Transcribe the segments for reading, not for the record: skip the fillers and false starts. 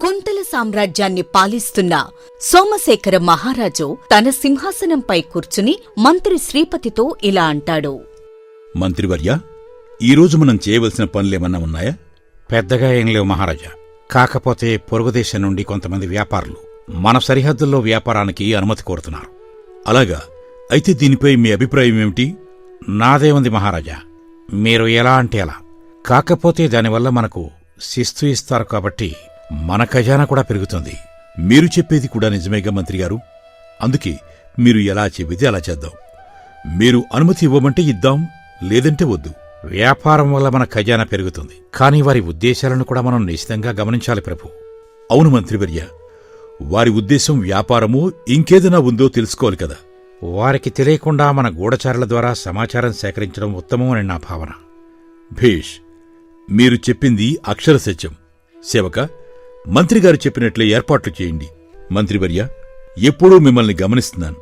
కుంతల సామ్రాజ్యాన్ని పాలిస్తున్న సోమశేఖర మహారాజు తన సింహాసనంపై కూర్చుని మంత్రి శ్రీపతితో ఇలా అంటాడు. మంత్రివర్యా, ఈరోజు మనం చేయవలసిన పనులేమన్నా ఉన్నాయా? పెద్దగా ఏం లేవు మహారాజా. కాకపోతే పొరుగుదేశం నుండి కొంతమంది వ్యాపారులు మన సరిహద్దుల్లో వ్యాపారానికి అనుమతి కోరుతున్నారు. అలాగా? అయితే దీనిపై మీ అభిప్రాయం ఏమిటి? నాదే ఉంది మహారాజా, మీరు ఎలా అంటే అలా. కాకపోతే దానివల్ల మనకు శిస్తు ఇస్తారు కాబట్టి మన ఖజానా కూడా పెరుగుతుంది. మీరు చెప్పేది కూడా నిజమేగా మంత్రిగారు. అందుకే మీరు ఎలా చెబితే అలా చేద్దాం. మీరు అనుమతి ఇవ్వమంటే ఇద్దాం, లేదంటే వద్దు. వ్యాపారం వల్ల మన ఖజానా పెరుగుతుంది, కానీ వారి ఉద్దేశాలను కూడా మనం నిశితంగా గమనించాలి ప్రభు. అవును మంత్రివర్య, వారి ఉద్దేశం వ్యాపారమో ఇంకేదైనా ఉందో తెలుసుకోవాలి కదా. వారికి తెలియకుండా మన గూఢచారుల ద్వారా సమాచారం సేకరించడం ఉత్తమం అని నా భావన. భేష్, మీరు చెప్పింది అక్షర సత్యం. సేవక, మంత్రిగారు చెప్పినట్లే ఏర్పాట్లు చేయండి. మంత్రివర్య, ఎప్పుడూ మిమ్మల్ని గమనిస్తున్నాను.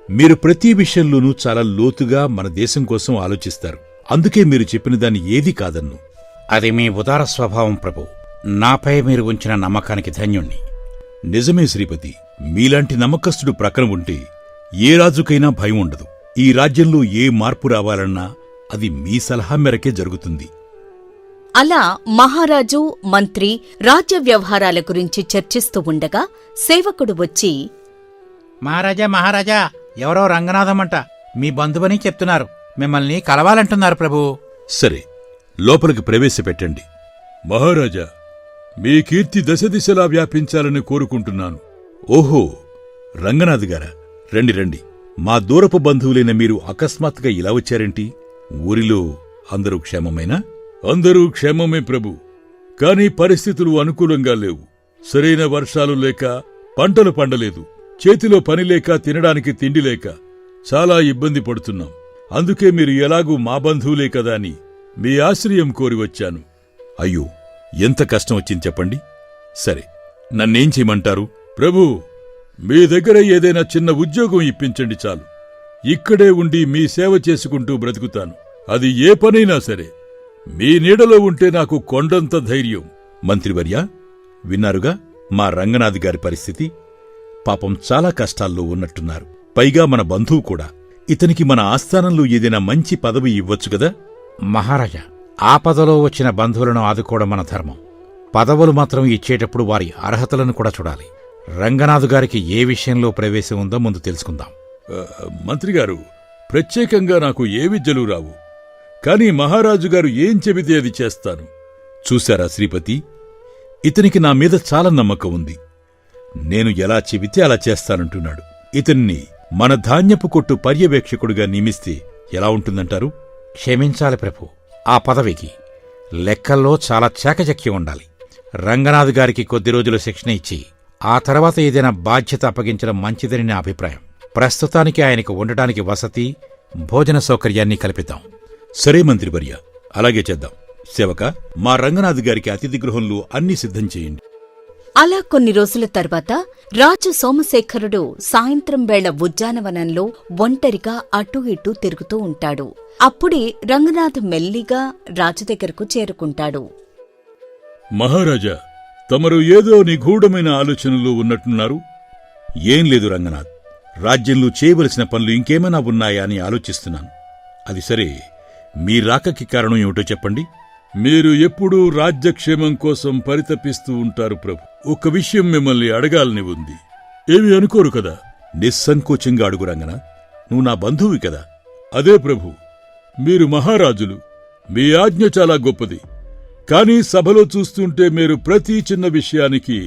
మీరు ప్రతి విషయంలోనూ చాలా లోతుగా మన దేశం కోసం ఆలోచిస్తారు. అందుకే మీరు చెప్పిన దాన్ని ఏదీ కాదన్ను. అది మీ ఉదార స్వభావం ప్రభు. నాపై మీరు ఉంచిన నమ్మకానికి ధన్యుణ్ణి. నిజమే శ్రీపతి, మీలాంటి నమ్మకస్తుడు ప్రక్కన ఉంటే ఏ రాజుకైనా భయం ఉండదు. ఈ రాజ్యంలో ఏ మార్పు రావాలన్నా అది మీ సలహా మేరకే జరుగుతుంది. అలా మహారాజు, మంత్రి రాజ్య వ్యవహారాల గురించి చర్చిస్తూ ఉండగా సేవకుడు వచ్చి, మహారాజా, ఎవరో రంగనాథమంట మీ బంధువని చెప్తున్నారు. మిమ్మల్ని కలవాలంటున్నారు ప్రభు. సరే, లోపలికి ప్రవేశపెట్టండి. మహారాజా, మీ కీర్తి దశదిశలా వ్యాపించాలని కోరుకుంటున్నాను. ఓహో, రంగనాథ్ గారా, రండి రండి. మా దూరపు బంధువులైన మీరు అకస్మాత్తుగా ఇలా వచ్చారేంటి? ఊరిలో అందరూ క్షేమమేనా? అందరూ క్షేమమే ప్రభు, కాని పరిస్థితులు అనుకూలంగా లేవు. సరైన వర్షాలు లేక పంటలు పండలేదు. చేతిలో పనిలేక తినడానికి తిండి లేక చాలా ఇబ్బంది పడుతున్నాం. అందుకే మీరు ఎలాగూ మా బంధువులే కదా అని మీ ఆశ్రయం కోరి వచ్చాను. అయ్యో, ఎంత కష్టం వచ్చింది చెప్పండి. సరే, నన్నేం చేయమంటారు? ప్రభూ, మీ దగ్గర ఏదైనా చిన్న ఉద్యోగం ఇప్పించండి చాలు. ఇక్కడే ఉండి మీ సేవ చేసుకుంటూ బ్రతుకుతాను. అది ఏ పనైనా సరే. మీ నీడలో ఉంటే నాకు కొండంత ధైర్యం. మంత్రివర్య, విన్నారుగా మా రంగనాథ్ గారి పరిస్థితి. పాపం చాలా కష్టాల్లో ఉన్నట్టున్నారు. పైగా మన బంధువు కూడా. ఇతనికి మన ఆస్థానంలో ఏదైనా మంచి పదవి ఇవ్వచ్చు గదా? మహారాజా, ఆపదలో వచ్చిన బంధువులను ఆదుకోవడం మన ధర్మం. పదవులు మాత్రం ఇచ్చేటప్పుడు వారి అర్హతలను కూడా చూడాలి. రంగనాథ్ గారికి ఏ విషయంలో ప్రవేశం ఉందో ముందు తెలుసుకుందాం. మంత్రిగారు, ప్రత్యేకంగా నాకు ఏ విద్యలు రావు. కాని మహారాజుగారు ఏం చెబితే అది చేస్తాను. చూశారా శ్రీపతి, ఇతనికి నా మీద చాలా నమ్మకం ఉంది. నేను ఎలా చెబితే అలా చేస్తానంటున్నాడు. ఇతన్ని మన ధాన్యపు కొట్టు పర్యవేక్షకుడుగా నియమిస్తే ఎలా ఉంటుందంటారు? క్షమించాలి ప్రభు, ఆ పదవికి లెక్కల్లో చాలా చాకచక్యం ఉండాలి. రంగనాథ్ గారికి కొద్ది రోజులు శిక్షణ ఇచ్చి ఆ తర్వాత ఏదైనా బాధ్యత అప్పగించడం మంచిదని నా అభిప్రాయం. ప్రస్తుతానికి ఆయనకు ఉండటానికి వసతి, భోజన సౌకర్యాన్ని కల్పిద్దాం. సరే మంత్రివర్య, అలాగే చేద్దాం. సేవక, మా రంగనాథ్ గారికి అతిథి గృహంలో అన్నీ సిద్ధం చేయండి. అలా కొన్ని రోజుల తర్వాత రాజు సోమశేఖరుడు సాయంత్రం వేళ ఉద్యానవనంలో ఒంటరిగా అటూ ఇటూ తిరుగుతూ ఉంటాడు. అప్పుడే రంగనాథ్ మెల్లిగా రాజు దగ్గరకు చేరుకుంటాడు. మహారాజా, తమరు ఏదో నిగూఢమైన ఆలోచనలో ఉన్నట్టున్నారు. ఏం లేదు రంగనాథ్, రాజ్యంలో చేయవలసిన పనులు ఇంకేమైనా ఉన్నాయా అని ఆలోచిస్తున్నాను. అది సరే, మీ రాకకి కారణం ఏమిటో చెప్పండి. మీరు ఎప్పుడూ రాజ్యక్షేమం కోసం పరితపిస్తూ ఉంటారు ప్రభు. ఒక్క విషయం మిమ్మల్ని అడగాలని ఉంది. ఏమి అనుకోరు కదా? నిస్సంకోచంగా అడుగు రంగనాథ్, నువ్వు నా బంధువు కదా. అదే ప్రభు, మీరు మహారాజులు, మీ ఆజ్ఞ చాలా గొప్పది. కానీ సభలో చూస్తుంటే మీరు ప్రతి చిన్న విషయానికి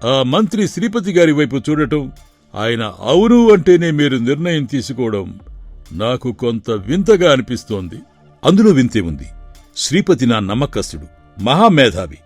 ఆ మంత్రి శ్రీపతి గారి వైపు చూడటం, ఆయన అవును అంటేనే మీరు నిర్ణయం తీసుకోవడం నాకు కొంత వింతగా అనిపిస్తోంది. అందులో వింతే ఉంది. శ్రీపతి నా నమ్మకస్తుడు, మహామేధావి.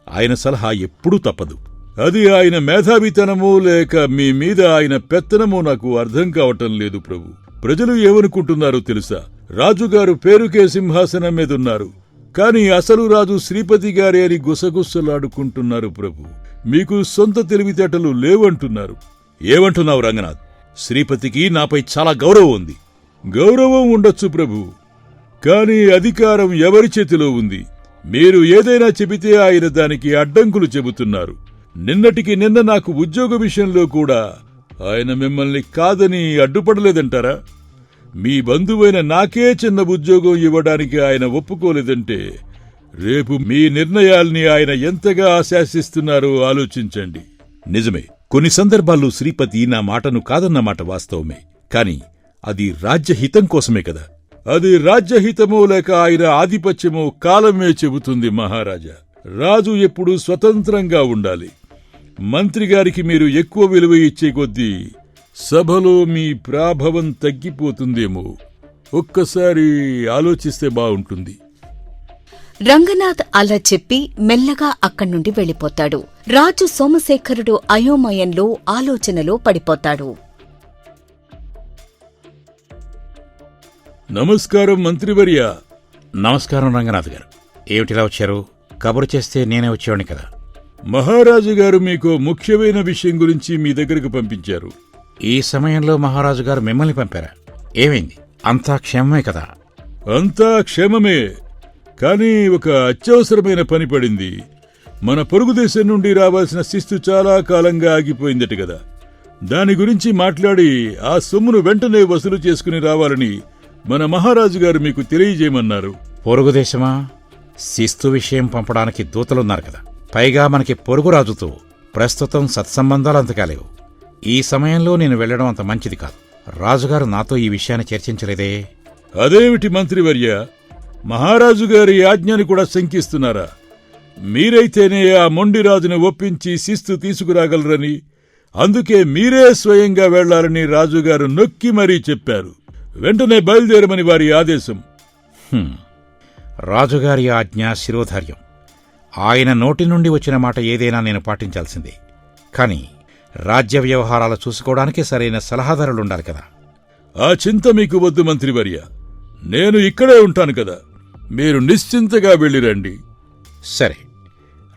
ఆయన సలహా ఎప్పుడూ తప్పదు. అది ఆయన మేధావితనమో లేక మీ మీద ఆయన పెత్తనమో నాకు అర్థం కావటం లేదు ప్రభు. ప్రజలు ఏమనుకుంటున్నారో తెలుసా? రాజుగారు పేరుకే సింహాసనం మీదున్నారు, కాని అసలు రాజు శ్రీపతి గారే అని గుసగుస్సలాడుకుంటున్నారు ప్రభు. మీకు సొంత తెలివితేటలు లేవంటున్నారు. ఏమంటున్నావు రంగనాథ్? శ్రీపతికి నాపై చాలా గౌరవం ఉంది. గౌరవం ఉండొచ్చు ప్రభు, కాని అధికారం ఎవరి చేతిలో ఉంది? మీరు ఏదైనా చెబితే ఆయన దానికి అడ్డంకులు చెబుతున్నారు. నిన్నటికి నిన్న నాకు ఉద్యోగ విషయంలో కూడా ఆయన మిమ్మల్ని కాదని అడ్డుపడలేదంటారా? మీ బంధువైన నాకే చిన్న ఉద్యోగం ఇవ్వడానికి ఆయన ఒప్పుకోలేదంటే రేపు మీ నిర్ణయాల్ని ఆయన ఎంతగా ఆశాసిస్తున్నారో ఆలోచించండి. నిజమే, కొన్ని సందర్భాల్లో శ్రీపతి నా మాటను కాదన్నమాట వాస్తవమే. కాని అది రాజ్యహితం కోసమే కదా. అది రాజ్యహితమో లేక ఆయన ఆధిపత్యమో కాలమే చెబుతుంది మహారాజా. రాజు ఎప్పుడూ స్వతంత్రంగా ఉండాలి. మంత్రిగారికి మీరు ఎక్కువ విలువ ఇచ్చే కొద్దీ సభలో మీ ప్రాభవం తగ్గిపోతుందేమో. ఒక్కసారి ఆలోచిస్తే బావుంటుంది. రంగనాథ్ అలా చెప్పి మెల్లగా అక్కడ్నుండి వెళ్ళిపోతాడు. రాజు సోమశేఖరుడు అయోమయంలో ఆలోచనలో పడిపోతాడు. నమస్కారం మంత్రివర్య. నమస్కారం రంగనాథ్ గారు. ఏమిటిలా వచ్చారు? కబురు చేస్తే నేనే వచ్చేవాణ్ణి కదా. మహారాజు గారు మీకు ముఖ్యమైన విషయం గురించి మీ దగ్గరకు పంపించారు. ఈ సమయంలో మహారాజు గారు మిమ్మల్ని పంపారా? ఏమైంది? అంతా క్షేమమే కదా? అంతా క్షేమమే, కానీ ఒక అత్యవసరమైన పని పడింది. మన పొరుగు దేశం నుండి రావాల్సిన శిస్తు చాలా కాలంగా ఆగిపోయిందట కదా. దాని గురించి మాట్లాడి ఆ సొమ్మును వెంటనే వసూలు చేసుకుని రావాలని మన మహారాజు గారు మీకు తెలియజేయమన్నారు. పొరుగుదేశమా? శిస్తు విషయం పంపడానికి దూతలున్నారు కదా. పైగా మనకి పొరుగురాజుతో ప్రస్తుతం సత్సంబంధాలు అంతకాలేవు. ఈ సమయంలో నేను వెళ్లడం అంత మంచిది కాదు. రాజుగారు నాతో ఈ విషయాన్ని చర్చించలేదే. అదేమిటి మంత్రివర్య, మహారాజు గారి ఆజ్ఞని కూడా శంకిస్తున్నారా? మీరైతేనే ఆ మొండిరాజును ఒప్పించి శిస్తు తీసుకురాగలరని, అందుకే మీరే స్వయంగా వెళ్లాలని రాజుగారు నొక్కి మరీ చెప్పారు. వెంటనే బయలుదేరమని వారి ఆదేశం. రాజుగారి ఆజ్ఞ శిరోధార్యం. ఆయన నోటి నుండి వచ్చిన మాట ఏదైనా నేను పాటించాల్సిందే. కాని రాజ్య వ్యవహారాలు చూసుకోవడానికి సరైన సలహాదారులుండాలి కదా. ఆ చింత మీకు వద్దు మంత్రివర్య, నేను ఇక్కడే ఉంటాను కదా. మీరు నిశ్చింతగా వెళ్ళిరండి. సరే,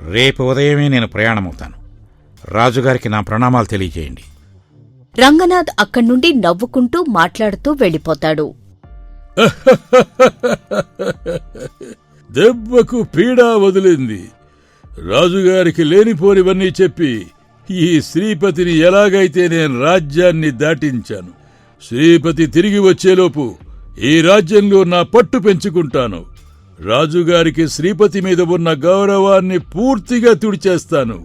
రేపు ఉదయమే నేను ప్రయాణమవుతాను. రాజుగారికి నా ప్రణామాలు తెలియజేయండి. రంగనాథ్ అక్కడ్నుండి నవ్వుకుంటూ మాట్లాడుతూ వెళ్ళిపోతాడు. దెబ్బకు పీడా వదిలింది. రాజుగారికి లేనిపోనివన్నీ చెప్పి ఈ శ్రీపతిని ఎలాగైతే నేను రాజ్యాన్ని దాటించాను. శ్రీపతి తిరిగి వచ్చేలోపు ఈ రాజ్యంలో నా పట్టు పెంచుకుంటాను. రాజుగారికి శ్రీపతి మీద ఉన్న గౌరవాన్ని పూర్తిగా తుడిచేస్తాను.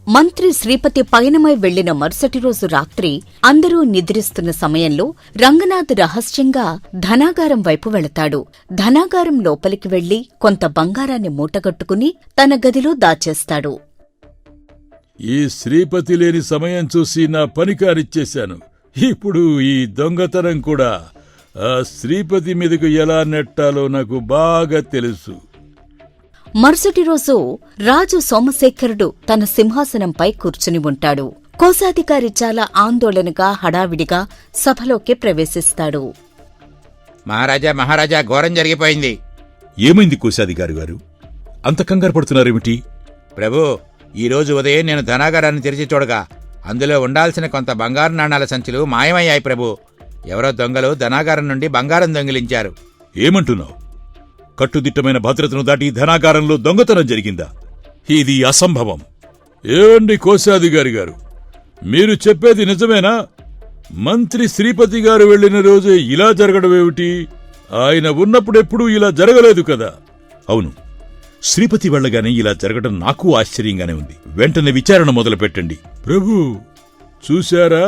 మంత్రి శ్రీపతి పయనమై వెళ్లిన మరుసటి రోజు రాత్రి అందరూ నిద్రిస్తున్న సమయంలో రంగనాథ్ రహస్యంగా ధనాగారం వైపు వెళతాడు. ధనాగారం లోపలికి వెళ్లి కొంత బంగారాన్ని మూటగట్టుకుని తన గదిలో దాచేస్తాడు. ఈ శ్రీపతి లేని సమయం చూసి నా పని కానిచ్చేశాను. ఇప్పుడు ఈ దొంగతనం కూడా ఆ శ్రీపతి మీదకు ఎలా నెట్టాలో నాకు బాగా తెలుసు. మరుసటి రోజు రాజు సోమశేఖరుడు తన సింహాసనంపై కూర్చుని ఉంటాడు. కోశాధికారి చాలా ఆందోళనగా హడావిడిగా సభలోకి ప్రవేశిస్తాడు. మహారాజా, మహారాజా, ఘోరం జరిగిపోయింది. ఏమైంది కోశాధికారి గారు? అంత కంగారు పడుతున్నారేమిటి? ప్రభు, ఈరోజు ఉదయం నేను ధనాగారాన్ని తెరిచి చూడగా అందులో ఉండాల్సిన కొంత బంగారు నాణాల సంచులు మాయమయ్యాయి ప్రభు. ఎవరో దొంగలు ధనాగారం నుండి బంగారం దొంగిలించారు. ఏమంటున్నావు? కట్టుదిట్టమైన భద్రతను దాటి ధనాగారంలో దొంగతనం జరిగిందా? ఇది అసంభవం. ఏవండి కోశాధికారి గారు, మీరు చెప్పేది నిజమేనా? మంత్రి శ్రీపతి గారు వెళ్లిన రోజే ఇలా జరగడమేమిటి? ఆయన ఉన్నప్పుడెప్పుడూ ఇలా జరగలేదు కదా. అవును, శ్రీపతి వెళ్లగానే ఇలా జరగడం నాకు ఆశ్చర్యంగానే ఉంది. వెంటనే విచారణ మొదలుపెట్టండి. ప్రభు, చూశారా?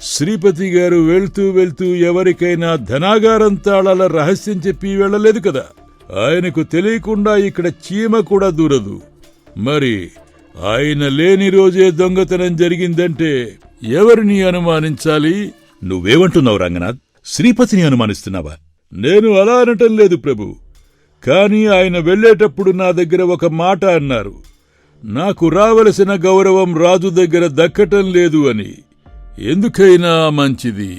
శ్రీపతి గారు వెళ్తూ వెళ్తూ ఎవరికైనా ధనాగారం తాళాల రహస్యం చెప్పి వెళ్లలేదు కదా. ఆయనకు తెలియకుండా ఇక్కడ చీమ కూడా దూరదు. మరి ఆయన లేని రోజే దొంగతనం జరిగిందంటే ఎవరిని అనుమానించాలి? నువ్వేమంటున్నావు రంగనాథ్? శ్రీపతిని అనుమానిస్తున్నావా? నేను అలా అనటం లేదు ప్రభు. కాని ఆయన వెళ్లేటప్పుడు నా దగ్గర ఒక మాట అన్నారు. నాకు రావలసిన గౌరవం రాజు దగ్గర దక్కటం లేదు అని. ఎందుకైనా మంచిది,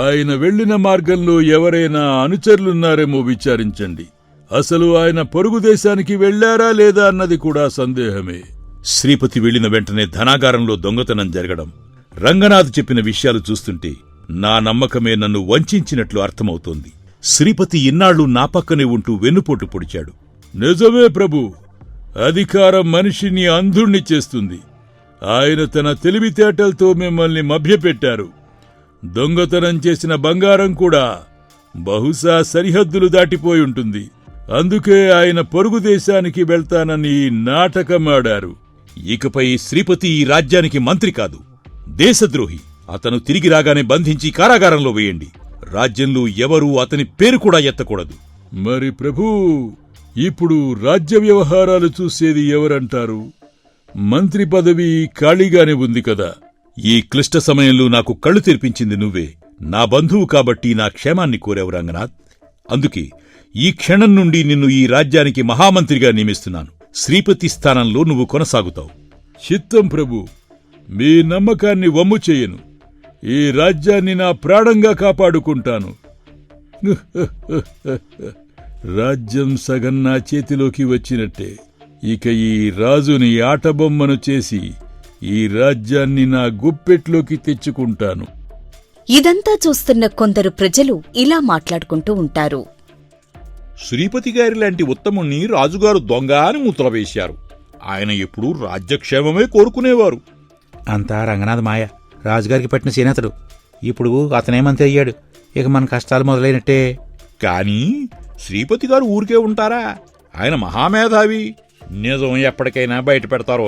ఆయన వెళ్లిన మార్గంలో ఎవరైనా అనుచరులున్నారేమో విచారించండి. అసలు ఆయన పొరుగు దేశానికి వెళ్లారా లేదా అన్నది కూడా సందేహమే. శ్రీపతి వెళ్లిన వెంటనే ధనాగారంలో దొంగతనం జరగడం, రంగనాథ్ చెప్పిన విషయాలు చూస్తుంటే నా నమ్మకమే నన్ను వంచినట్లు అర్థమవుతోంది. శ్రీపతి ఇన్నాళ్లు నా పక్కనే ఉంటూ వెన్నుపోటు పొడిచాడు. నిజమే ప్రభు, అధికారం మనిషిని అంధుణ్ణి చేస్తుంది. ఆయన తన తెలివితేటలతో మిమ్మల్ని మభ్యపెట్టారు. దొంగతనం చేసిన బంగారం కూడా బహుశా సరిహద్దులు దాటిపోయి ఉంటుంది. అందుకే ఆయన పొరుగు దేశానికి వెళ్తానని నాటకమాడారు. ఇకపై శ్రీపతి ఈ రాజ్యానికి మంత్రి కాదు, దేశద్రోహి. అతను తిరిగి రాగానే బంధించి కారాగారంలో వేయండి. రాజ్యంలో ఎవరూ అతని పేరు కూడా ఎత్తకూడదు. మరి ప్రభూ, ఇప్పుడు రాజ్య వ్యవహారాలు చూసేది ఎవరంటారు? మంత్రి పదవి ఖాళీగానే ఉంది కదా. ఈ క్లిష్ట సమయంలో నాకు కళ్ళు తెరిపించింది నువ్వే. నా బంధువు కాబట్టి నా క్షేమాన్ని కోరావు రంగనాథ్. అందుకే ఈ క్షణం నుండి నిన్ను ఈ రాజ్యానికి మహామంత్రిగా నియమిస్తున్నాను. శ్రీపతి స్థానంలో నువ్వు కొనసాగుతావు. చిత్తం ప్రభు, మీ నమ్మకాన్ని వమ్ము చేయను. ఈ రాజ్యాన్ని నా ప్రాణంగా కాపాడుకుంటాను. రాజ్యం సగం నా చేతిలోకి వచ్చినట్టే. ఇక ఈ రాజుని ఆటబొమ్మను చేసి ఈ రాజ్యాన్ని నా గుప్పెట్లోకి తెచ్చుకుంటాను. ఇదంతా చూస్తున్న కొందరు ప్రజలు ఇలా మాట్లాడుకుంటూ ఉంటారు. శ్రీపతి గారి లాంటి ఉత్తముణ్ణి రాజుగారు దొంగ అని ముద్ర వేశారు. ఆయన ఎప్పుడూ రాజ్యక్షేమమే కోరుకునేవారు. అంతా రంగనాథ్ మాయ. రాజుగారికి పట్టిన సేనతడు. ఇప్పుడు అతనే మంత్రి అయ్యాడు. ఇక మన కష్టాలు మొదలైనట్టే. కానీ శ్రీపతి గారు ఊరికే ఉంటారా? ఆయన మహామేధావి. నిజం ఎప్పటికైనా బయట పెడతారో.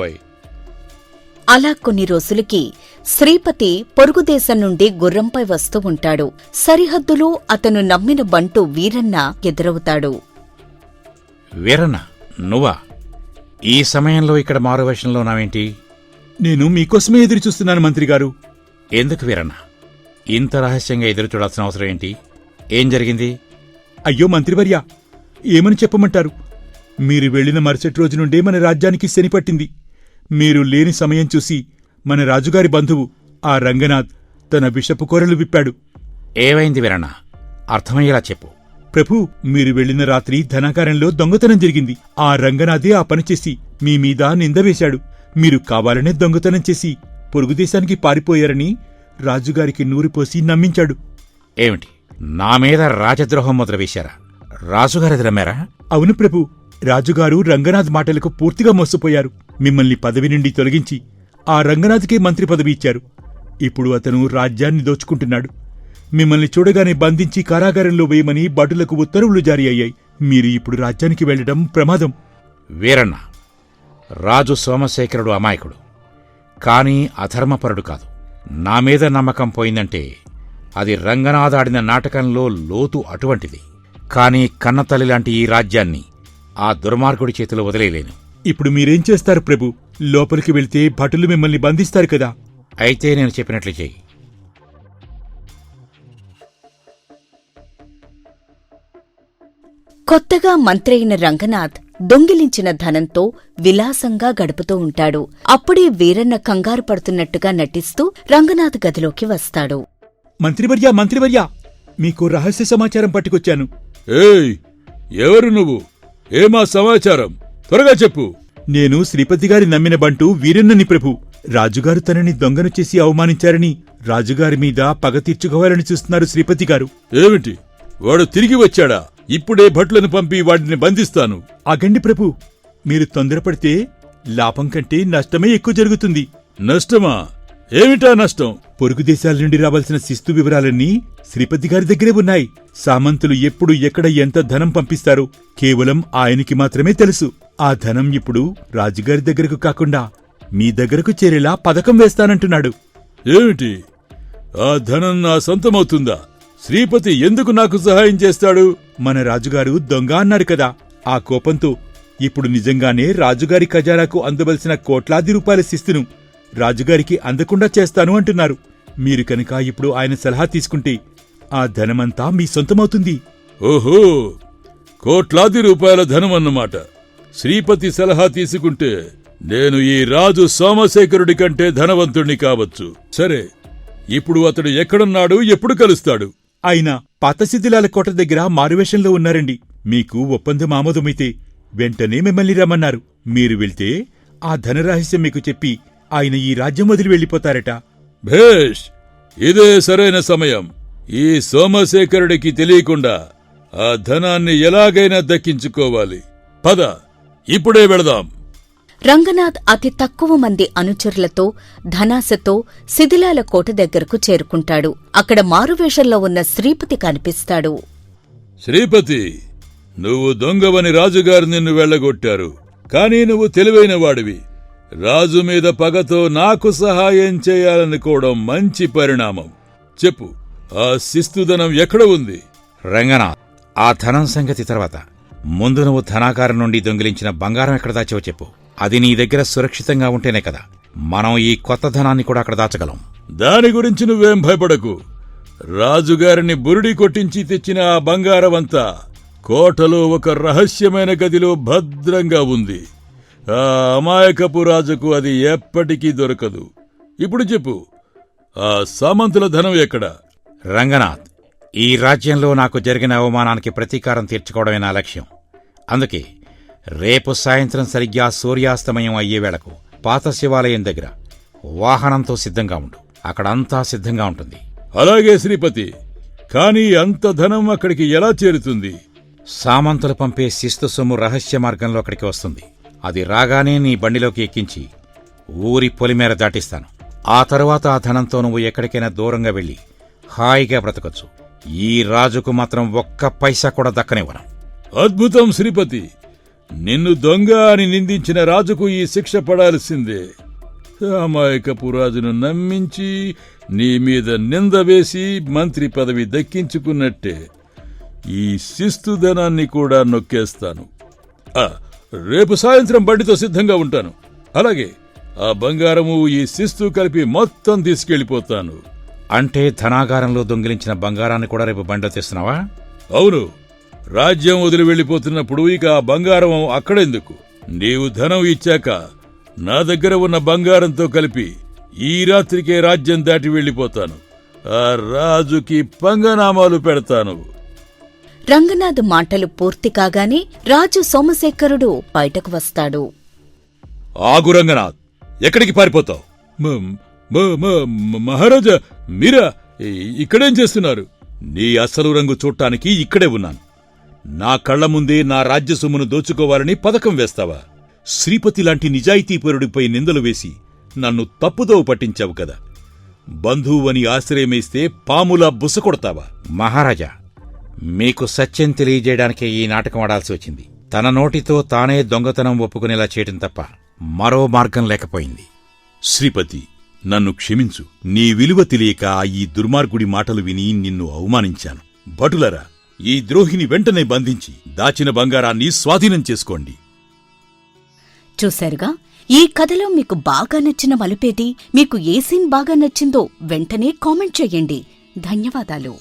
అలా కొన్ని రోజులకి శ్రీపతి పొరుగుదేశం నుండి గుర్రంపై వస్తూ ఉంటాడు. సరిహద్దులో అతను నమ్మిన బంటు వీరన్న ఎదురవుతాడు. వీరన్న, నువ్వా? ఈ సమయంలో ఇక్కడ మారువేషంలో నావేంటి? నేను మీకోసమే ఎదురుచూస్తున్నాను మంత్రిగారు. ఎందుకు వీరన్న ఇంత రహస్యంగా ఎదురు చూడాల్సిన అవసరం ఏంటి? ఏం జరిగింది? అయ్యో మంత్రివర్యా, ఏమని చెప్పమంటారు? మీరు వెళ్లిన మరుసటి రోజు నుండే మన రాజ్యానికి శనిపట్టింది. మీరు లేని సమయం చూసి మన రాజుగారి బంధువు ఆ రంగనాథ్ తన విషపు కోరలు విప్పాడు. ఏమైంది వీరన్న? అర్థమయ్యేలా చెప్పు. ప్రభూ, మీరు వెళ్లిన రాత్రి ధనాగారంలో దొంగతనం జరిగింది. ఆ రంగనాథే ఆ పనిచేసి మీ మీద నిందవేశాడు. మీరు కావాలనే దొంగతనం చేసి పొరుగుదేశానికి పారిపోయారని రాజుగారికి నూరిపోసి నమ్మించాడు. ఏమిటి, నా మీద రాజద్రోహం మొదలువేశారా? రాజుగారిది నమ్మారా? అవును ప్రభూ, రాజుగారు రంగనాథ్ మాటలకు పూర్తిగా మోసపోయారు. మిమ్మల్ని పదవి నుండి తొలగించి ఆ రంగనాథ్కే మంత్రి పదవి ఇచ్చారు. ఇప్పుడు అతను రాజ్యాన్ని దోచుకుంటున్నాడు. మిమ్మల్ని చూడగానే బంధించి కారాగారంలో వేయమని భటులకు ఉత్తర్వులు జారీ అయ్యాయి. మీరు ఇప్పుడు రాజ్యానికి వెళ్లడం ప్రమాదం. వీరన్న, రాజు సోమశేఖరుడు అమాయకుడు, కాని అధర్మపరుడు కాదు. నా మీద నమ్మకం పోయిందంటే అది రంగనాథాడిన నాటకంలో లోతు అటువంటిది. కాని కన్నతల్లి లాంటి ఈ రాజ్యాన్ని ఆ దుర్మార్గుడి చేతిలో వదిలేయలేను. ఇప్పుడు మీరేం చేస్తారు ప్రభు? లోపలికి వెళ్తే భటులు మిమ్మల్ని బంధిస్తారు కదా. అయితే నేను చెప్పినట్లు చెయ్యి. కొత్తగా మంత్రి అయిన రంగనాథ్ దొంగిలించిన ధనంతో విలాసంగా గడుపుతూ ఉంటాడు. అప్పుడే వీరన్న కంగారు పడుతున్నట్టుగా నటిస్తూ రంగనాథ్ గదిలోకి వస్తాడు. మంత్రివర్యా, మంత్రివర్యా, మీకు రహస్య సమాచారం పట్టుకొచ్చాను. ఏయ్, ఎవరు నువ్వు? ఏమా సమాచారం? త్వరగా చెప్పు. నేను శ్రీపతిగారి నమ్మిన బంటు వీరన్నని ప్రభు. రాజుగారు తనని దొంగను చేసి అవమానించారని రాజుగారి మీద పగ తీర్చుకోవాలని చూస్తున్నారు శ్రీపతిగారు. ఏమిటి, వాడు తిరిగి వచ్చాడా? ఇప్పుడే భట్లను పంపి వాడిని బంధిస్తాను. ఆగండి ప్రభు, మీరు తొందరపడితే లాభం కంటే నష్టమే ఎక్కువ జరుగుతుంది. నష్టమా? ఏమిటా నష్టం? పొరుగు దేశాల నుండి రావాల్సిన శిస్తు వివరాలన్నీ శ్రీపతిగారి దగ్గరే ఉన్నాయి. సామంతులు ఎప్పుడు ఎక్కడ ఎంత ధనం పంపిస్తారో కేవలం ఆయనకి మాత్రమే తెలుసు. ఆ ధనం ఇప్పుడు రాజుగారి దగ్గరకు కాకుండా మీ దగ్గరకు చేరేలా పథకం వేస్తానంటున్నాడు. ఏమిటి, ఆ ధనం నా సొంతమవుతుందా? శ్రీపతి ఎందుకు నాకు సహాయం చేస్తాడు? మన రాజుగారు దొంగ అన్నారు కదా. ఆ కోపంతో ఇప్పుడు నిజంగానే రాజుగారి ఖజానాకు అందవలసిన కోట్లాది రూపాయల శిస్తును రాజుగారికి అందకుండా చేస్తాను అంటున్నారు. మీరు కనుక ఇప్పుడు ఆయన సలహా తీసుకుంటే ఆ ధనమంతా మీ సొంతమవుతుంది. ఓహో, కోట్లాది రూపాయల ధనం అన్నమాట. శ్రీపతి సలహా తీసుకుంటే నేను ఈ రాజు సోమశేఖరుడి కంటే ధనవంతుణ్ణి కావచ్చు. సరే, ఇప్పుడు అతడు ఎక్కడున్నాడు? ఎప్పుడు కలుస్తాడు? ఆయన పాత శిథిలాల కోట దగ్గర మారువేషంలో ఉన్నారండి. మీకు ఒప్పందం ఆమోదమైతే వెంటనే మిమ్మల్ని రమ్మన్నారు. మీరు వెళ్తే ఆ ధనరహస్యం మీకు చెప్పి ఆయన ఈ రాజ్యం వదిలి వెళ్ళిపోతారట. భేష్, ఇదే సరైన సమయం. ఈ సోమశేఖరుడికి తెలియకుండా ఆ ధనాన్ని ఎలాగైనా దక్కించుకోవాలి. పద, ఇప్పుడే వెళదాం. రంగనాథ్ అతి తక్కువ మంది అనుచరులతో ధనాశతో శిథిలాల కోట దగ్గరకు చేరుకుంటాడు. అక్కడ మారువేషంలో ఉన్న శ్రీపతి కనిపిస్తాడు. శ్రీపతి, నువ్వు దొంగవని రాజుగారు నిన్ను వెళ్ళగొట్టారు. కానీ నువ్వు తెలివైన వాడివి. రాజు మీద పగతో నాకు సహాయం చేయాలనుకోవడం మంచి పరిణామం. చెప్పు, ఆ శిస్తుధనం ఎక్కడ ఉంది? రంగనాథ్, ఆ ధనం సంగతి తర్వాత ముందు నువ్వు ధనాగారం నుండి దొంగిలించిన బంగారం ఎక్కడ దాచావో చెప్పు. అది నీ దగ్గర సురక్షితంగా ఉంటేనే కదా మనం ఈ కొత్త ధనాన్ని కూడా అక్కడ దాచగలం. దాని గురించి నువ్వేం భయపడకు. రాజుగారిని బురుడి కొట్టించి తెచ్చిన ఆ బంగారమంతా కోటలో ఒక రహస్యమైన గదిలో భద్రంగా ఉంది. ఆ అమాయకపు రాజుకు అది ఎప్పటికీ దొరకదు. ఇప్పుడు చెప్పు, ఆ సామంతుల ధనం ఎక్కడ? రంగనాథ్, ఈ రాజ్యంలో నాకు జరిగిన అవమానానికి ప్రతీకారం తీర్చుకోవడమే నా లక్ష్యం. అందుకే రేపు సాయంత్రం సరిగ్గా సూర్యాస్తమయం అయ్యేవేళకు పాత శివాలయం దగ్గర వాహనంతో సిద్ధంగా ఉండు. అక్కడంతా సిద్ధంగా ఉంటుంది. అలాగే శ్రీపతి. కానీ అంత ధనం అక్కడికి ఎలా చేరుతుంది? సామంతులు పంపే శిస్తు సొమ్ము రహస్య మార్గంలో అక్కడికి వస్తుంది. అది రాగానే నీ బండిలోకి ఎక్కించి ఊరి పొలిమేర దాటిస్తాను. ఆ తరువాత ఆ ధనంతో నువ్వు ఎక్కడికైనా దూరంగా వెళ్లి హాయిగా బ్రతకొచ్చు. ఈ రాజుకు మాత్రం ఒక్క పైసా కూడా దక్కనివ్వను. అద్భుతం శ్రీపతి. నిన్ను దొంగ అని నిందించిన రాజుకు ఈ శిక్ష పడాల్సిందే. అమాయకపు రాజును నమ్మించి నీ మీద నింద వేసి మంత్రి పదవి దక్కించుకున్నట్టే ఈ శిస్తుధనాన్ని కూడా నొక్కేస్తాను. రేపు సాయంత్రం బండితో సిద్ధంగా ఉంటాను. అలాగే ఆ బంగారము ఈ శిస్తు కలిపి మొత్తం తీసుకెళ్లిపోతాను. అంటే ధనాగారంలో దొంగిలించిన బంగారాన్ని కూడా రేపు బండిలో తెస్తున్నావా? అవును. రాజ్యం వదిలి వెళ్లిపోతున్నప్పుడు ఇక ఆ బంగారం అక్కడెందుకు? నీవు ధనం ఇచ్చాక నా దగ్గర ఉన్న బంగారంతో కలిపి ఈ రాత్రికే రాజ్యం దాటి వెళ్లిపోతాను. ఆ రాజుకి పంగనామాలు పెడతాను. రంగనాథ్ మాటలు పూర్తి కాగానే రాజు సోమశేఖరుడు బయటకు వస్తాడు. ఆగు రంగనాథ్, ఎక్కడికి పారిపోతావు? మహారాజా, మీరా ఇక్కడేం చేస్తున్నారు? నీ అసలు రంగు చూడటానికి ఇక్కడే ఉన్నాను. నా కళ్ల ముందే నా రాజ్య సొమ్మును దోచుకోవాలని పథకం వేస్తావా? శ్రీపతి లాంటి నిజాయితీపరుడిపై నిందలు వేసి నన్ను తప్పుదోవ పట్టించావు కదా. బంధువుని ఆశ్రయమేస్తే పాములా బుసకొడతావా? మహారాజా, మీకు సత్యం తెలియజేయడానికే ఈ నాటకం ఆడాల్సి వచ్చింది. తన నోటితో తానే దొంగతనం ఒప్పుకునేలా చేయటం తప్ప మరో మార్గం లేకపోయింది. శ్రీపతి, నన్ను క్షమించు. నీ విలువ తెలియక ఈ దుర్మార్గుడి మాటలు విని నిన్ను అవమానించాను. భటులరా, ఈ ద్రోహిని వెంటనే బంధించి దాచిన బంగారాన్ని స్వాధీనం చేసుకోండి. చూశారుగా, ఈ కథలో మీకు బాగా నచ్చిన మలుపేది? మీకు ఏ సీన్ బాగా నచ్చిందో వెంటనే కామెంట్ చెయ్యండి. ధన్యవాదాలు.